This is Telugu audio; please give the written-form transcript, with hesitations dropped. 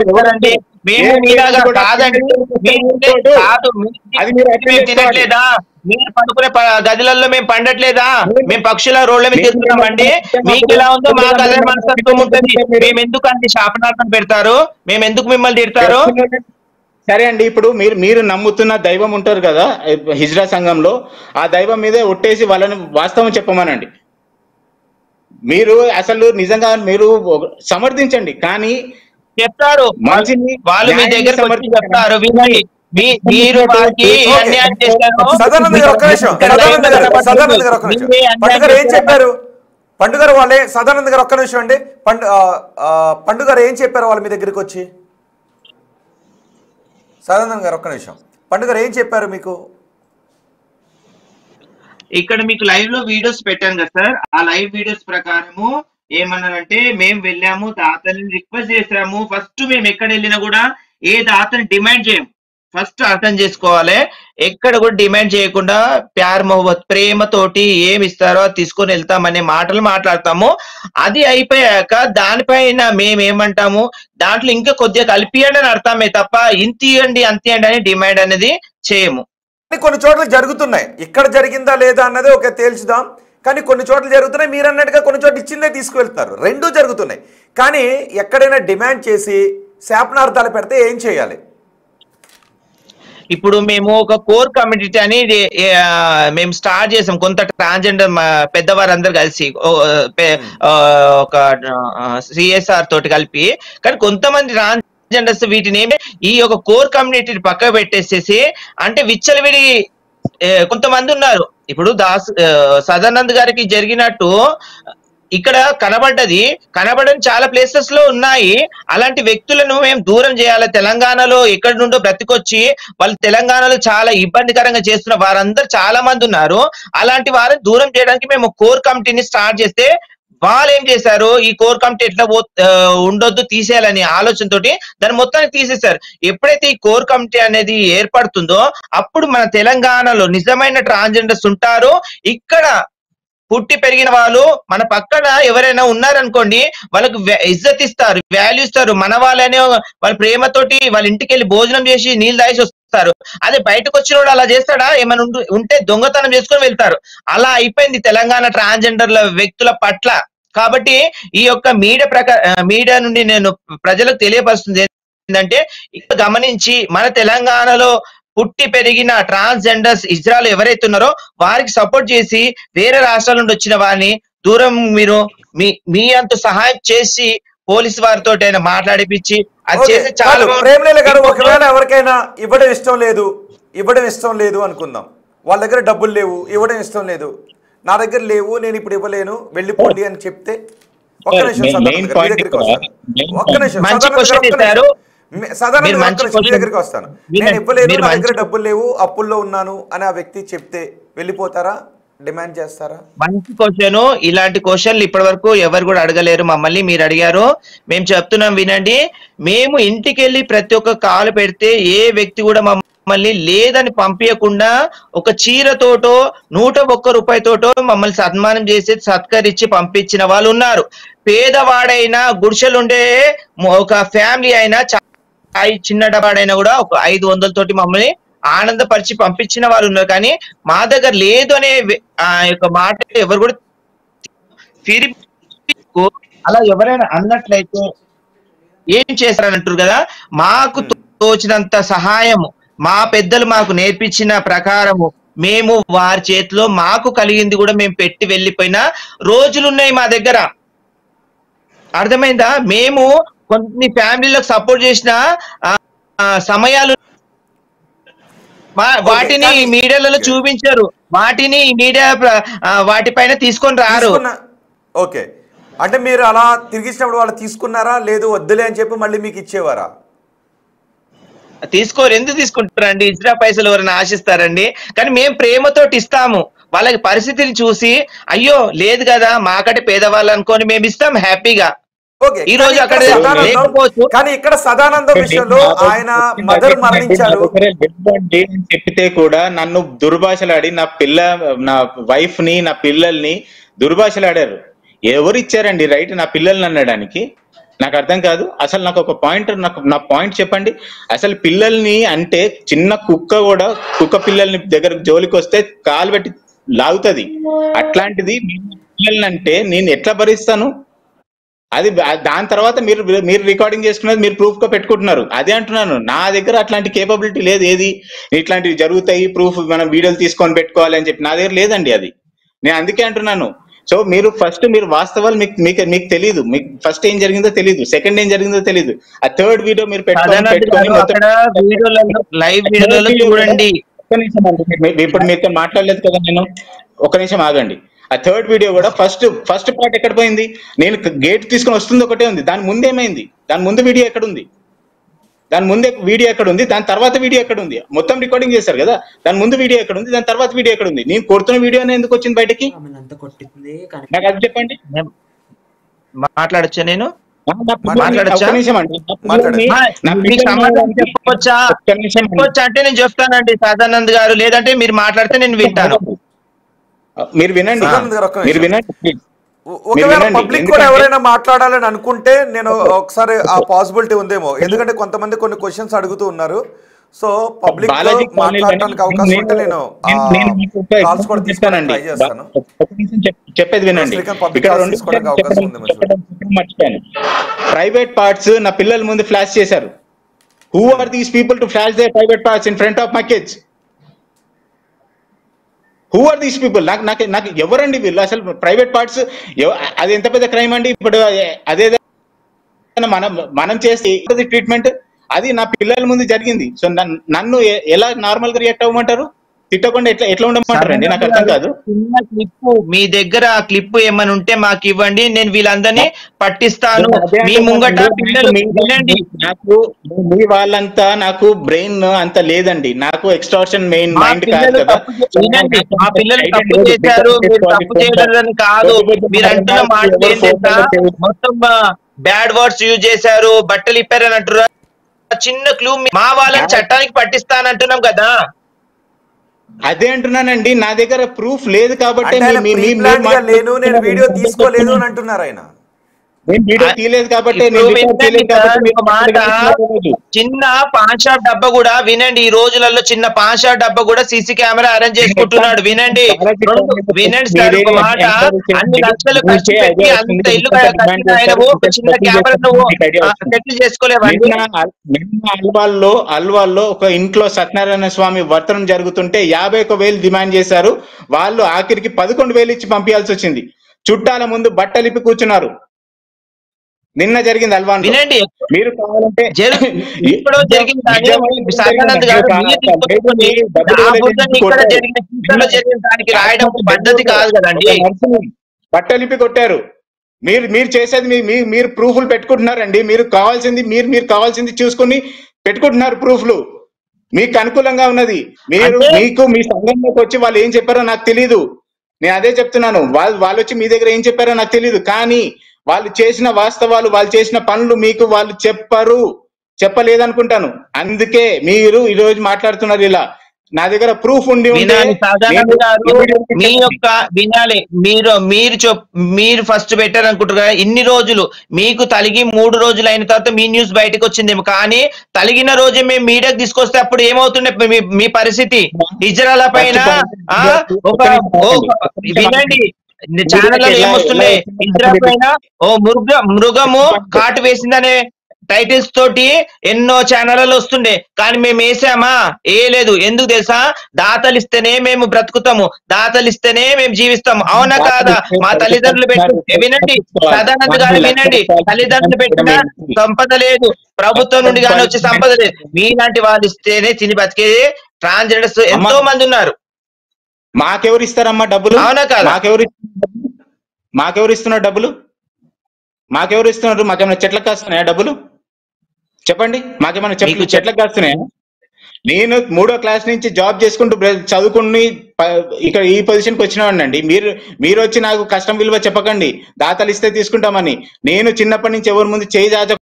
చేస్తారండి? మేము మీలాగా కాదండి, కాదు మేము తినట్లేదా? మీరు పడుకునే గదులలో మేము పండట్లేదా? మేము పక్షుల రోడ్ల మీద తిరుగుతున్నామండి. మీకు ఎలా ఉందో మాకు అదే మనస్తత్వం ఉంటుంది. మేము ఎందుకు అంత శాపనార్థం పెడతారు? మేము ఎందుకు మిమ్మల్ని తిడతారు? సరే అండి, ఇప్పుడు మీరు నమ్ముతున్న దైవం ఉంటారు కదా హిజ్రా సంఘంలో, ఆ దైవం మీదే ఒట్టేసి వాళ్ళని వాస్తవం చెప్పమనండి. మీరు అసలు నిజంగా మీరు సమర్థించండి, కానీ చెప్తారు వాళ్ళు మీ దగ్గర చెప్తారు. మీరు వారికి అన్యాయం చేశారు. సదానంద్ గారు ఒక్క నిమిషం, సదానంద్ గారు ఒక్క నిమిషం. పండుగ ఏం చెప్పారు? పండుగ వాళ్ళే సదానంద్ గారు ఒక్క నిమిషం అండి. పండుగ ఏం చెప్పారు వాళ్ళు మీ దగ్గరికి వచ్చి? సదానంద్ గారు ఒక్క నిమిషం. పండుగ ఏం చెప్పారు మీకు? ఇక్కడ మీకు లైవ్ లో వీడియోస్ పెట్టాను కదా సార్, ఆ లైవ్ వీడియోస్ ప్రకారము ఏమన్నారంటే, మేము వెళ్ళాము, దాతని రిక్వెస్ట్ చేసాము. ఫస్ట్ మేము ఎక్కడ వెళ్ళినా కూడా ఏ దాతని డిమాండ్ చేయము. ఫస్ట్ అర్థం చేసుకోవాలి, ఎక్కడ కూడా డిమాండ్ చేయకుండా ప్యార్ మొహబ్బత్ ప్రేమతోటి ఏమి ఇస్తారో అది తీసుకొని వెళ్తామనే మాటలు మాట్లాడతాము. అది అయిపోయాక దానిపైన మేమేమంటాము, దాంట్లో ఇంకా కొద్దిగా కలిపియండి అని అర్థమే తప్ప ఇంతియండి అంతియండి అని డిమాండ్ అనేది చేయము. కొన్ని చోట్ల జరుగుతున్నాయి, ఇక్కడ జరిగిందా లేదా అన్నది ఒక తేల్చుదాం. కానీ కొన్ని చోట్ల జరుగుతున్నాయి, మీరు అన్నట్టుగా కొన్ని చోట్ల ఇచ్చిందే తీసుకువెళ్తున్నారు. రెండూ జరుగుతున్నాయి. కానీ ఎక్కడైనా డిమాండ్ చేసి శాపనార్థాలు పెడితే ఏం చేయాలి? ఇప్పుడు మేము ఒక కోర్ కమ్యూనిటీ అని మేము స్టార్ట్ చేసాం. కొంత ట్రాన్స్జెండర్ పెద్దవారందరూ కలిసి ఒక సిఎస్ఆర్ తోటి కలిపి. కానీ కొంతమంది ట్రాన్స్జెండర్స్ వీటిని ఈ యొక్క కోర్ కమ్యూనిటీని పక్కకు పెట్టేసేసి అంటే విచ్చలవిడి కొంతమంది ఉన్నారు. ఇప్పుడు సదానంద్ గారికి జరిగినట్టు ఇక్కడ కనబడని చాలా ప్లేసెస్ లో ఉన్నాయి. అలాంటి వ్యక్తులను మేము దూరం చేయాలి. తెలంగాణలో ఎక్కడి నుండో బ్రతికొచ్చి వాళ్ళు తెలంగాణలో చాలా ఇబ్బందికరంగా చేస్తున్న వారందరూ చాలా మంది ఉన్నారు. అలాంటి వారిని దూరం చేయడానికి మేము కోర్ కమిటీని స్టార్ట్ చేస్తే వాళ్ళు ఏం చేశారు, ఈ కోర్ కమిటీ ఎట్లా ఉండొద్దు తీసేయాలని ఆలోచనతోటి దాన్ని మొత్తానికి తీసేశారు. ఎప్పుడైతే ఈ కోర్ కమిటీ అనేది ఏర్పడుతుందో అప్పుడు మన తెలంగాణలో నిజమైన ట్రాన్స్జెండర్స్ ఉంటారు. ఇక్కడ పుట్టి పెరిగిన వాళ్ళు మన పక్కన ఎవరైనా ఉన్నారనుకోండి, వాళ్ళకు ఇజ్జత్ ఇస్తారు, వాల్యూ ఇస్తారు. మన వాళ్ళనే వాళ్ళ ప్రేమతోటి వాళ్ళ ఇంటికి వెళ్ళి భోజనం చేసి నీళ్ళు తాగేసి వస్తారు. అదే బయటకు వచ్చిన వాడు అలా చేస్తాడా? ఏమైనా ఉంటే దొంగతనం చేసుకొని వెళ్తారు. అలా అయిపోయింది తెలంగాణ ట్రాన్స్జెండర్ల వ్యక్తుల పట్ల. కాబట్టి ఈ యొక్క మీడియా నుండి నేను ప్రజలకు తెలియపరుస్తుంది ఏంటంటే, ఇక్కడ గమనించి మన తెలంగాణలో పుట్టి పెరిగిన ట్రాన్స్జెండర్స్ ఇజ్రాయల్ ఎవరైతే ఉన్నారో వారికి సపోర్ట్ చేసి వేరే రాష్ట్రాల నుండి వచ్చిన వారిని దూరం మీరు మీ అంత సహాయం చేసి పోలీసు వారితో మాట్లాడిపించి అది చేసి చాలా. ప్రేమలేల గారు, ఒకవేళ ఎవరికైనా ఇవ్వడం ఇష్టం లేదు అనుకుందాం, వాళ్ళ దగ్గర డబ్బులు లేవు, ఇవ్వడం ఇష్టం లేదు, నా దగ్గర లేవు, నేను ఇప్పుడు ఇవ్వలేను, వెళ్ళిపోండి అని చెప్తే, ఒక్క నిమిషం మీ దగ్గరికి వస్తాను, నేను ఇవ్వలేను, నా దగ్గర డబ్బులు లేవు, అప్పుల్లో ఉన్నాను అని ఆ వ్యక్తి చెప్తే వెళ్ళిపోతారా, డిమాండ్ చేస్తారా? మంచి క్వశ్చన్. ఇలాంటి క్వశ్చన్లు ఇప్పటి వరకు ఎవరు కూడా అడగలేరు మమ్మల్ని. మీరు అడిగారు, మేము చెప్తున్నాం వినండి. మేము ఇంటికి వెళ్ళి ప్రతి ఒక్క కాలు పెడితే ఏ వ్యక్తి కూడా మమ్మల్ని లేదని పంపించకుండా ఒక చీరతోటో 101 రూపాయతోటో మమ్మల్ని సన్మానం చేసి సత్కరించి పంపించిన వాళ్ళు ఉన్నారు. పేదవాడైనా గుడిసెలుండే ఒక ఫ్యామిలీ అయినా చిన్న డబ్బాడైనా కూడా ఒక 500 తోటి మమ్మల్ని ఆనందపరిచి పంపించిన వాళ్ళు ఉన్నారు. కానీ మా దగ్గర లేదు అనే ఆ యొక్క మాట ఎవరు కూడా అలా ఎవరైనా అన్నట్లయితే ఏం చేస్తారని అంటారు కదా, మాకు తోచినంత సహాయము మా పెద్దలు మాకు నేర్పించిన ప్రకారము మేము వారి చేతిలో మాకు కలిగింది కూడా మేము పెట్టి వెళ్ళిపోయిన రోజులు ఉన్నాయి మా దగ్గర. అర్థమైందా? మేము కొన్ని ఫ్యామిలీలకు సపోర్ట్ చేసిన సమయాలు వాటిని మీడియాలలో చూపించారు, వాటిని మీడియా వాటిపైన తీసుకొని రారు. ఓకే, అంటే మీరు అలా తిరిగిచ్చినప్పుడు వాళ్ళు తీసుకున్నారా, లేదు వద్దులే అని చెప్పి మళ్ళీ మీకు ఇచ్చేవారా? తీసుకోరు. ఎందుకు తీసుకుంటారండి? ఇజ్రా పైసలు ఎవరైనా ఆశిస్తారండి? కానీ మేము ప్రేమతోటి ఇస్తాము. వాళ్ళకి పరిస్థితిని చూసి అయ్యో లేదు కదా మాకంటే పేదవాళ్ళు అనుకొని మేము ఇస్తాం హ్యాపీగా. ఈ రోజు అక్కడ కానీ ఇక్కడ సదానందం విషయంలో ఆయన మదర్ మరణించారు చెప్పితే కూడా నన్ను దుర్భాషలాడి నా వైఫ్ ని నా పిల్లల్ని దుర్భాషలాడారు. ఎవరు ఇచ్చారండి రైట్ నా పిల్లల్ని అనడానికి? నాకు అర్థం కాదు అసలు. నాకు ఒక పాయింట్, నా పాయింట్ చెప్పండి. అసలు పిల్లల్ని అంటే చిన్న కుక్క కూడా కుక్క పిల్లల్ని దగ్గర జోలికి వస్తే కాలు పెట్టి లాగుతుంది. అట్లాంటిది పిల్లల్ని అంటే నేను ఎట్లా భరిస్తాను? అది దాని తర్వాత మీరు రికార్డింగ్ చేసుకున్నది మీరు ప్రూఫ్ గా పెట్టుకుంటున్నారు. అదే అంటున్నాను, నా దగ్గర అట్లాంటి కేపబిలిటీ లేదు. ఏది ఇట్లాంటివి జరుగుతాయి ప్రూఫ్ మనం వీడియోలు తీసుకొని పెట్టుకోవాలి అని చెప్పి నా దగ్గర లేదండి అది. నేను అందుకే అంటున్నాను. సో మీరు వాస్తవాలు మీకు తెలియదు. మీకు ఫస్ట్ ఏం జరిగిందో తెలియదు, సెకండ్ ఏం జరిగిందో తెలియదు, ఆ థర్డ్ వీడియో మీరు పెట్టుకొని చూడండి. ఒక్క నిమిషం అండి, ఇప్పుడు మీతో మాట్లాడలేదు కదా నేను. ఒక నిమిషం ఆగండి. ఆ థర్డ్ వీడియో కూడా ఫస్ట్ పార్ట్ ఎక్కడ పోయింది? నేను గేట్ తీసుకొని వస్తుంది ఒకటే ఉంది, దాని ముందు ఏమైంది? దాని ముందు వీడియో ఎక్కడ ఉంది? దాని ముందే వీడియో ఎక్కడ ఉంది? దాని తర్వాత వీడియో ఎక్కడ ఉంది? మొత్తం రికార్డింగ్ చేశారు కదా, దాని ముందు వీడియో ఎక్కడ ఉంది? దాని తర్వాత వీడియో ఎక్కడ ఉంది? నేను కొడుతున్న వీడియో ఎందుకు వచ్చింది బయటకి? నాకు అది చెప్పండి. మాట్లాడచ్చా నేను? చెప్పొచ్చా అంటే నేను చెప్తానండి సదానంద్ గారు, లేదంటే మీరు మాట్లాడితే నేను వింటాను. మీరు వినండి. ఒకవేళ పబ్లిక్ కూడా ఎవరైనా మాట్లాడాలని అనుకుంటే నేను ఒకసారి ఆ పాసిబిలిటీ ఉందేమో, ఎందుకంటే కొంతమంది కొన్ని క్వశ్చన్స్ అడుగుతూ ఉన్నారు. సో పబ్లిక్ మాట్లాడడానికి అవకాశం ఉంటే నేను కాల్స్ కూడా తీసుకోవడానికి ట్రై చేస్తాను. చెప్పేది వినండి. మర్చిపోయాను, ప్రైవేట్ పార్ట్స్ నా పిల్లల ముందు ఫ్లాష్ చేశారు. Who are these people to flash their private parts in front of my kids? Who are these people? నాకు ఎవరండి వీళ్ళు? అసలు ప్రైవేట్ పార్ట్స్ అది ఎంత పెద్ద క్రైమ్ అండి? ఇప్పుడు అదే మనం చేస్తే ట్రీట్మెంట్ అది నా పిల్లల ముందు జరిగింది. సో నన్ను ఎలా నార్మల్ గా రియాక్ట్ అవ్వమంటారు? తిట్టకుండా ఎట్లా ఉండమంటారండి? నాకు అర్థం కాదు. చిన్న క్లిప్ మీ దగ్గర, ఆ క్లిప్ ఏమని ఉంటే మాకు ఇవ్వండి, నేను వీళ్ళందరినీ పట్టిస్తాను మీ ముంగట. పిల్లలు వినండి, నాకు మీ వాళ్ళంతా నాకు బ్రెయిన్ అంత లేదండి. నాకు ఎక్స్ట్రాక్షన్ మైండ్ కాదు కదా. వినండి, మా పిల్లలు తప్పు చేశారు, మీరు తప్పు చేయలేదని కాదు. మీరు అంటున్న మాట ఏంటంటే మొత్తం బ్యాడ్ వర్డ్స్ యూజ్ చేశారు, బట్టలు ఇప్పారని అంటున్నారు. చిన్న క్లూ, మా వాళ్ళని చట్టానికి పట్టిస్తానంటున్నాం కదా. అదే అంటున్నానండి, నా దగ్గర ప్రూఫ్ లేదు కాబట్టి నేను వీడియో తీసుకోలేదు అని అంటున్నారు ఆయన. నేను వీడియో తీయలేదు కాబట్టి చిన్న పాన్ షాప్ డబ్బా కూడా వినండి, ఈ రోజులలో చిన్న పాన్ షాప్ డబ్బా కూడా సీసీ కెమెరా అరేంజ్ చేసుకుంటున్నాడు. వినండి సార్ ఒక మాట, అన్ని లక్షలు ఖర్చు పెట్టి అంత ఇల్లు కట్టిన ఆయన ఒక చిన్న కెమెరా నువ్వు సెటిల్ చేసుకోలేవండి. అల్వాల్లో ఒక ఇంట్లో సత్యనారాయణ స్వామి వర్తనం జరుగుతుంటే 51,000 డిమాండ్ చేశారు. వాళ్ళు ఆఖరికి 11,000 ఇచ్చి పంపించాల్సి వచ్చింది. చుట్టాల ముందు బట్టలిప్పి కూర్చున్నారు. నిన్న జరిగింది అల్వాన్. వినండి, మీరు కావాలంటే ఇప్పుడు జరిగిన దానికి రాయడం పద్ధతి కాదు కదండి. బట్టలిప్పి కొట్టారు. మీరు చేసేది మీరు ప్రూఫ్లు పెట్టుకుంటున్నారండి. మీరు కావాల్సింది చూసుకుని పెట్టుకుంటున్నారు ప్రూఫ్లు. మీకు అనుకూలంగా ఉన్నది. మీకు మీ సంఘంలోకి వచ్చి వాళ్ళు ఏం చెప్పారో నాకు తెలీదు. నేను అదే చెప్తున్నాను. వాళ్ళు వచ్చి మీ దగ్గర ఏం చెప్పారో నాకు తెలీదు. కానీ వాళ్ళు చేసిన వాస్తవాలు, వాళ్ళు చేసిన పనులు మీకు వాళ్ళు చెప్పలేదనుకుంటాను. అందుకే మీరు ఈ రోజు మాట్లాడుతున్నారు ఇలా. నా దగ్గర ప్రూఫ్ ఉండి మీ యొక్క వినాలి. మీరు ఫస్ట్ పెట్టారు అనుకుంటారు. ఇన్ని రోజులు మీకు తలిగి 3 రోజులు అయిన తర్వాత మీ న్యూస్ బయటకు వచ్చిందేమో, కానీ తలిగిన రోజే మేము మీడియాకి తీసుకొస్తే అప్పుడు ఏమవుతుండే మీ పరిస్థితి? హిజ్రాల పైన వినండి, ఛానల్ ఏమొస్తున్నాయి, హిజ్రా పైన మృగము కాటు వేసిందనే టైటిల్స్ తోటి ఎన్నో ఛానళ్ళు వస్తుండే, కానీ మేము వేసామా? లేదు. ఎందుకు తెలుసా? దాతలిస్తేనే మేము బ్రతుకుతాము, దాతలిస్తేనే మేము జీవిస్తాము. అవునా కాదా? మా తల్లిదండ్రులు పెట్టి వినండి, సదానంద్ గారు వినండి, తల్లిదండ్రులు పెట్టిన సంపద లేదు, ప్రభుత్వం నుండి కానీ వచ్చే సంపద లేదు. మీలాంటి వాళ్ళు ఇస్తేనే తిని బతికే ట్రాన్స్జెండర్స్ ఎంతో మంది ఉన్నారు. మాకెవరు ఇస్తారమ్మా డబ్బులు? అవునా కాదా? మాకెవరు ఇస్తున్నారు డబ్బులు? మాకెవరు ఇస్తున్నారు? మాకేమైనా చెట్లకు కాస్తున్నాయా డబ్బులు? చెప్పండి, మాకేమైనా చెట్లకు కాస్తున్నాయా? నేను 3వ క్లాస్ నుంచి జాబ్ చేసుకుంటూ చదువుకుని ఇక్కడ ఈ పొజిషన్కి వచ్చినవాడినండి. మీరు వచ్చి నాకు కష్టం విలువ చెప్పకండి. దాతలు ఇస్తే తీసుకుంటామని. నేను చిన్నప్పటి నుంచి ఎవరి ముందు చేయి